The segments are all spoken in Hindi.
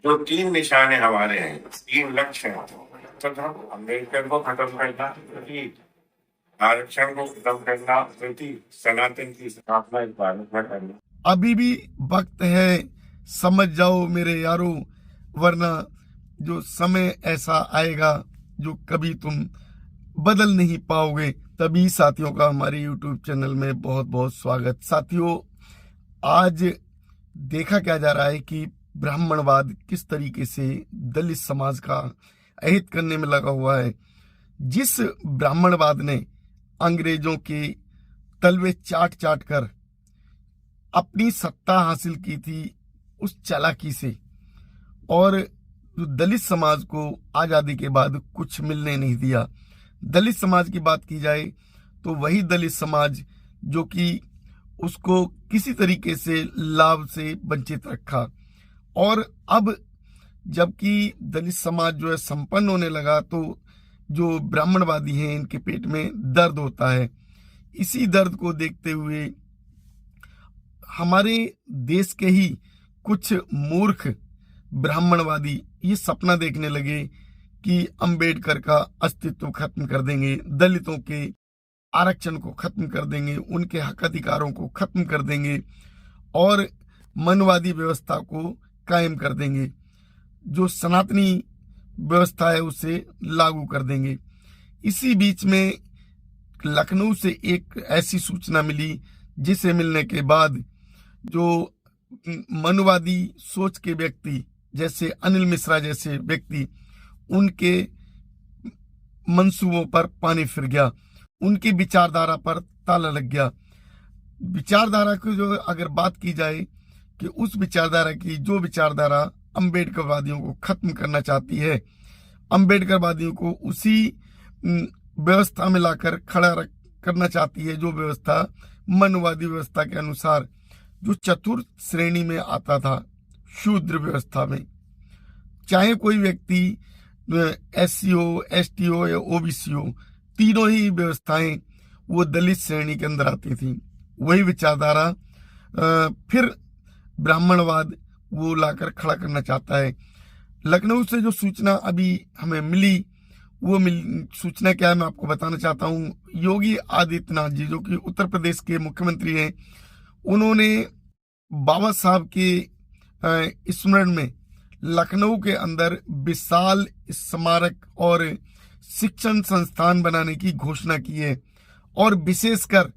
जो 3 निशाने हमारे हैं, 3 लक्ष्य हैं। तो अम्बेडकर को खत्म करना, आरक्षण को खत्म करना, सनातन की स्थापना इस भारत में करना। अभी भी वक्त है, समझ जाओ मेरे यारो, वरना जो समय ऐसा आएगा जो कभी तुम बदल नहीं पाओगे। तभी साथियों का हमारे YouTube चैनल में बहुत बहुत स्वागत। साथियों, आज देखा क्या जा रहा है कि ब्राह्मणवाद किस तरीके से दलित समाज का अहित करने में लगा हुआ है। जिस ब्राह्मणवाद ने अंग्रेजों के तलवे चाट चाट कर अपनी सत्ता हासिल की थी उस चालाकी से, और जो दलित समाज को आजादी के बाद कुछ मिलने नहीं दिया। दलित समाज की बात की जाए तो वही दलित समाज जो कि उसको किसी तरीके से लाभ से वंचित रखा, और अब जबकि दलित समाज जो है संपन्न होने लगा तो जो ब्राह्मणवादी हैं इनके पेट में दर्द होता है। इसी दर्द को देखते हुए हमारे देश के ही कुछ मूर्ख ब्राह्मणवादी ये सपना देखने लगे कि अंबेडकर का अस्तित्व खत्म कर देंगे, दलितों के आरक्षण को खत्म कर देंगे, उनके हक अधिकारों को खत्म कर देंगे और मनवादी व्यवस्था को कायम कर देंगे, जो सनातनी व्यवस्था है उसे लागू कर देंगे। इसी बीच में लखनऊ से एक ऐसी सूचना मिली जिसे मिलने के बाद जो मनुवादी सोच के व्यक्ति जैसे अनिल मिश्रा जैसे व्यक्ति, उनके मंसूबों पर पानी फिर गया, उनकी विचारधारा पर ताला लग गया। विचारधारा की जो अगर बात की जाए कि उस विचारधारा की जो विचारधारा अंबेडकरवादियों को खत्म करना चाहती है, अंबेडकरवादियों को उसी व्यवस्था में लाकर खड़ा करना चाहती है जो व्यवस्था मनुवादी व्यवस्था के अनुसार जो चतुर्थ श्रेणी में आता था, शूद्र व्यवस्था में। चाहे कोई व्यक्ति SC हो, ST हो या OBC हो, तीनों ही व्यवस्थाएं वो दलित श्रेणी के अंदर आती थी। वही विचारधारा फिर ब्राह्मणवाद वो लाकर खड़ा करना चाहता है। लखनऊ से जो सूचना अभी हमें मिली वो सूचना क्या है मैं आपको बताना चाहता हूँ। योगी आदित्यनाथ जी जो कि उत्तर प्रदेश के मुख्यमंत्री हैं, उन्होंने बाबा साहब के स्मरण में लखनऊ के अंदर विशाल स्मारक और शिक्षण संस्थान बनाने की घोषणा की है, और विशेषकर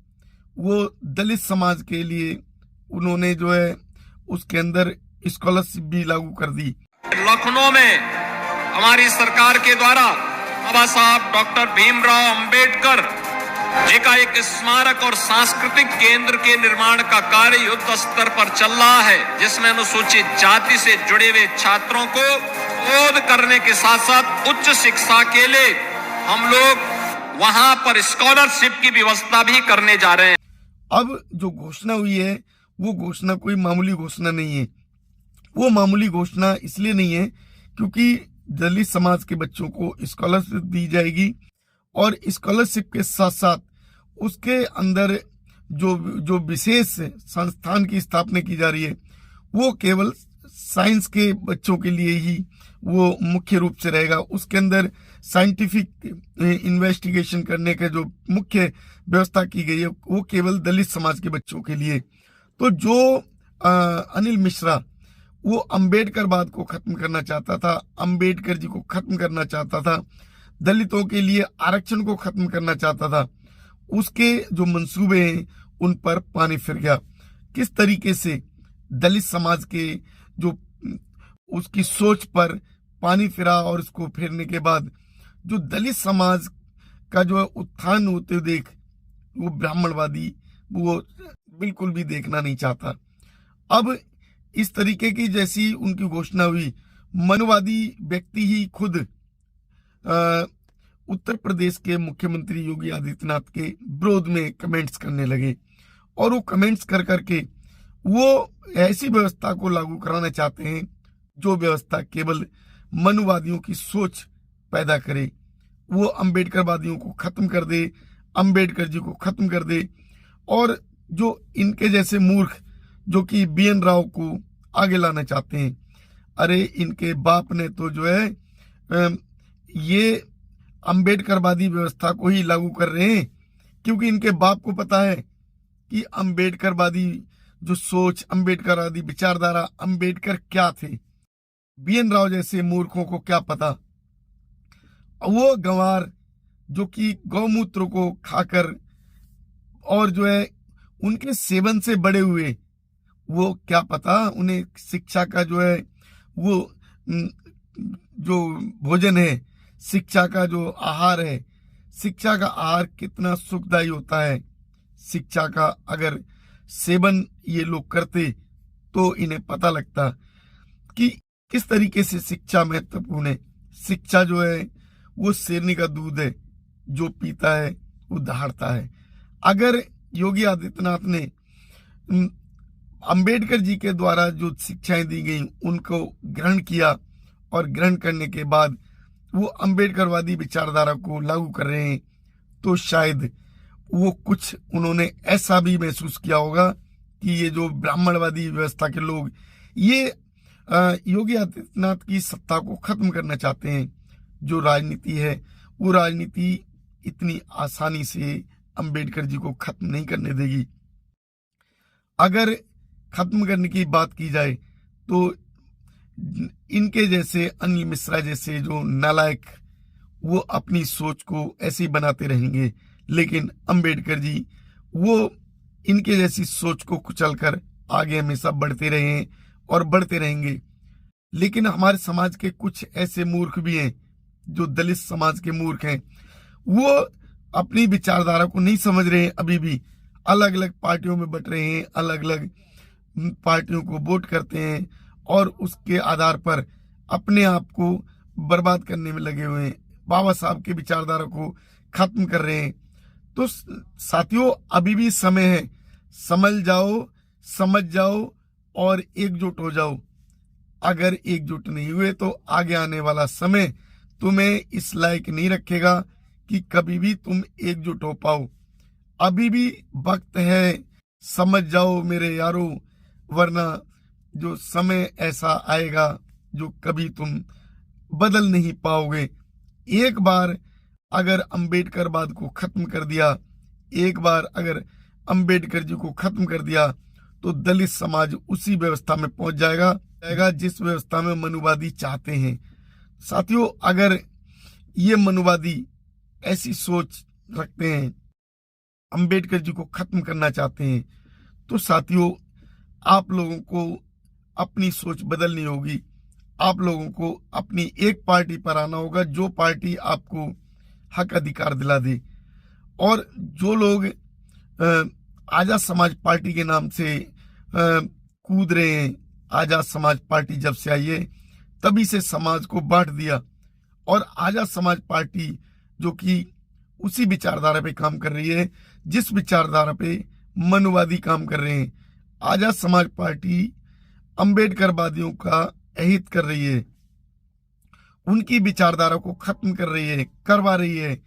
वो दलित समाज के लिए उन्होंने जो है उसके अंदर स्कॉलरशिप भी लागू कर दी। लखनऊ में हमारी सरकार के द्वारा बाबा साहब डॉक्टर भीमराव अंबेडकर जी का एक स्मारक और सांस्कृतिक केंद्र के निर्माण का कार्य युद्ध स्तर पर चल रहा है, जिसमें अनुसूचित जाति से जुड़े हुए छात्रों को शोध करने के साथ साथ उच्च शिक्षा के लिए हम लोग वहां पर स्कॉलरशिप की व्यवस्था भी करने जा रहे हैं। अब जो घोषणा हुई है वो घोषणा कोई मामूली घोषणा नहीं है। वो मामूली घोषणा इसलिए नहीं है क्योंकि दलित समाज के बच्चों को स्कॉलरशिप दी जाएगी, और स्कॉलरशिप के साथ साथ उसके अंदर जो विशेष संस्थान की स्थापना की जा रही है वो केवल साइंस के बच्चों के लिए ही वो मुख्य रूप से रहेगा। उसके अंदर साइंटिफिक इन्वेस्टिगेशन करने का जो मुख्य व्यवस्था की गई है वो केवल दलित समाज के बच्चों के लिए। तो जो अनिल मिश्रा वो अंबेडकरवाद को खत्म करना चाहता था, अंबेडकर जी को खत्म करना चाहता था, दलितों के लिए आरक्षण को खत्म करना चाहता था, उसके जो मंसूबे हैं उन पर पानी फिर गया। किस तरीके से दलित समाज के जो उसकी सोच पर पानी फिरा, और उसको फिरने के बाद जो दलित समाज का जो उत्थान होते देख वो ब्राह्मणवादी वो बिल्कुल भी देखना नहीं चाहता। अब इस तरीके की जैसी उनकी घोषणा हुई, मनुवादी व्यक्ति ही खुद उत्तर प्रदेश के मुख्यमंत्री योगी आदित्यनाथ के विरोध में कमेंट्स करने लगे, और वो कमेंट्स कर करके वो ऐसी व्यवस्था को लागू कराना चाहते हैं जो व्यवस्था केवल मनुवादियों की सोच पैदा करे, वो अंबेडकरवादियों को खत्म कर दे, अंबेडकर जी को खत्म कर दे, और जो इनके जैसे मूर्ख जो कि BN राव को आगे लाना चाहते हैं। अरे इनके बाप ने तो जो है ये अंबेडकरवादी व्यवस्था को ही लागू कर रहे हैं, क्योंकि इनके बाप को पता है कि अंबेडकरवादी जो सोच, अंबेडकरवादी विचारधारा, अंबेडकर क्या थे। BN राव जैसे मूर्खों को क्या पता। वो गंवार जो कि गौमूत्र को खाकर और जो है उनके सेवन से बड़े हुए, वो क्या पता उन्हें शिक्षा का जो है वो जो भोजन है, शिक्षा का जो आहार है, शिक्षा का आहार कितना सुखदायी होता है। शिक्षा का अगर सेवन ये लोग करते तो इन्हें पता लगता कि किस तरीके से शिक्षा महत्वपूर्ण है। शिक्षा जो है वो शेरनी का दूध है, जो पीता है वो दहाड़ता है। अगर योगी आदित्यनाथ ने अंबेडकर जी के द्वारा जो शिक्षाएं दी गई उनको ग्रहण किया और ग्रहण करने के बाद वो अंबेडकरवादी विचारधारा को लागू कर रहे हैं, तो शायद वो कुछ उन्होंने ऐसा भी महसूस किया होगा कि ये जो ब्राह्मणवादी व्यवस्था के लोग ये योगी आदित्यनाथ की सत्ता को खत्म करना चाहते हैं। जो राजनीति है वो राजनीति इतनी आसानी से अंबेडकर जी को खत्म नहीं करने देगी। अगर खत्म करने की बात की जाए तो इनके जैसे अनिल मिश्रा जैसे जो नालायक वो अपनी सोच को ऐसे ही बनाते रहेंगे, लेकिन अंबेडकर जी वो इनके जैसी सोच को कुचलकर आगे हमेशा बढ़ते रहे हैं और बढ़ते रहेंगे। लेकिन हमारे समाज के कुछ ऐसे मूर्ख भी हैं, जो दलित समाज के मूर्ख हैं, वो अपनी विचारधारा को नहीं समझ रहे हैं। अभी भी अलग अलग पार्टियों में बट रहे हैं, अलग अलग पार्टियों को वोट करते हैं और उसके आधार पर अपने आप को बर्बाद करने में लगे हुए हैं, बाबा साहब की विचारधारा को खत्म कर रहे हैं। तो साथियों, अभी भी समय है, समझ जाओ और एकजुट हो जाओ। अगर एकजुट नहीं हुए तो आगे आने वाला समय तुम्हें इस लायक नहीं रखेगा कि कभी भी तुम एकजुट हो पाओ। अभी भी वक्त है, समझ जाओ मेरे यारों, वरना जो समय ऐसा आएगा जो कभी तुम बदल नहीं पाओगे। एक बार अगर अंबेडकरवाद को खत्म कर दिया, एक बार अगर अंबेडकर जी को खत्म कर दिया, तो दलित समाज उसी व्यवस्था में पहुंच जाएगा जिस व्यवस्था में मनुवादी चाहते हैं। साथियों, अगर ये मनुवादी ऐसी सोच रखते हैं, अंबेडकर जी को खत्म करना चाहते हैं, तो साथियों आप लोगों को अपनी सोच बदलनी होगी। आप लोगों को अपनी एक पार्टी पर आना होगा, जो पार्टी आपको हक अधिकार दिला दे। और जो लोग आजाद समाज पार्टी के नाम से कूद रहे हैं, आजाद समाज पार्टी जब से आई है तभी से समाज को बांट दिया। और आजाद समाज पार्टी जो कि उसी विचारधारा पे काम कर रही है जिस विचारधारा पे मनुवादी काम कर रहे हैं। आजाद समाज पार्टी अंबेडकरवादियों का अहित कर रही है, उनकी विचारधारा को खत्म करवा रही है,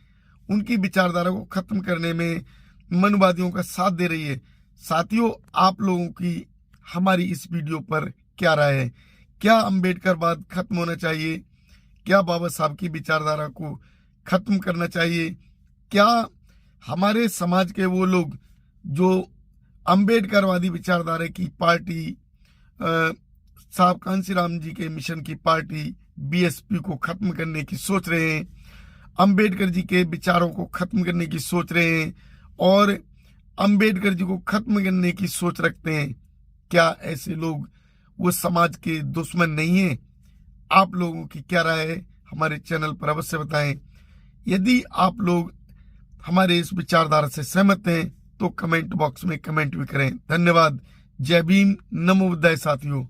उनकी विचारधारा को खत्म करने में मनुवादियों का साथ दे रही है। साथियों, आप लोगों की हमारी इस वीडियो पर क्या राय है? क्या अंबेडकरवाद खत्म होना चाहिए? क्या बाबा साहब की विचारधारा को खत्म करना चाहिए? क्या हमारे समाज के वो लोग जो अंबेडकरवादी विचारधारा की पार्टी, साहब कांशीराम जी के मिशन की पार्टी BSP को खत्म करने की सोच रहे हैं, अंबेडकर जी के विचारों को खत्म करने की सोच रहे हैं और अंबेडकर जी को खत्म करने की सोच रखते हैं, क्या ऐसे लोग वो समाज के दुश्मन नहीं है? आप लोगों की क्या राय है? हमारे चैनल पर अवश्य बताएं। यदि आप लोग हमारे इस विचारधारा से सहमत हैं तो कमेंट बॉक्स में कमेंट भी करें। धन्यवाद। जय भीम, नमो बुद्धाय साथियों।